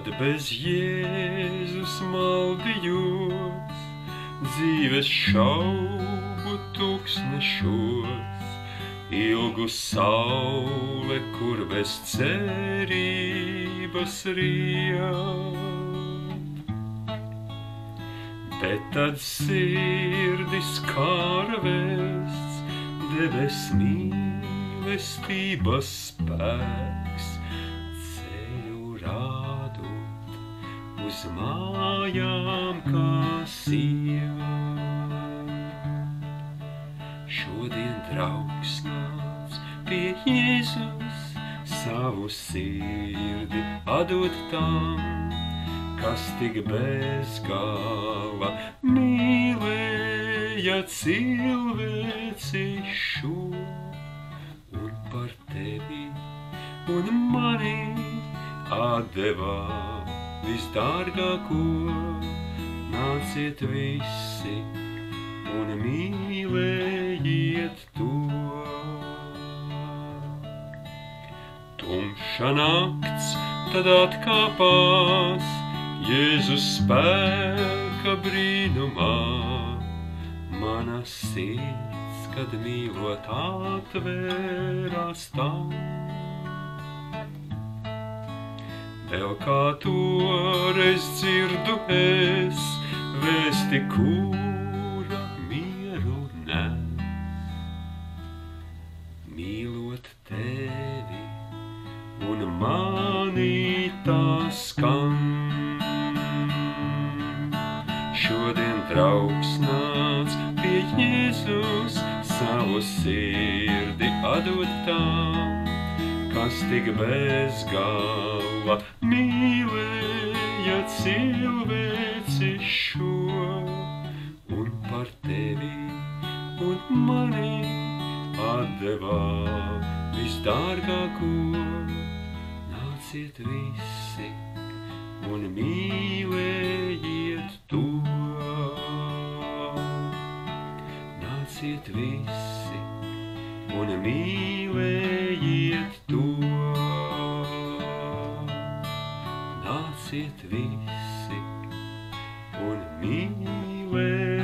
Kad bez Jēzus maldījos, dzīves šaubu tūkstnešos, ilgu saule, kur bez cerības riet. Bet tad sirdis kāra vēsts, debes mīlestības spēks, ceļu rādot uz mājām, kas iet. Šodien draugs nāc pie Jēzus, savu sirdi atdot tam, kas tik bez gala mīlēja cilvēci šo, un par tevi un mani atdevā visdārgāko. Nāciet visi un mīlējiet to. Tumša nakts tad atkāpās Jēzus spēka brīnumā. Mana sirds, kad mīlot atvērās tam. Vēl kā toreiz dzirdu es vēsti, kura mieru nes. Mīlot tevi un mani tā skan. Šodien draugs nāc pie Jēzus, savu sirdi atdot tam, kas tik bez gala mīlēja cilvēci šo, un par tevi un mani atdevā visdārgāko. Nāciet visi un mīlējiet to. Nāciet visi un mīlējiet to. Nāciet visi un mīlējiet.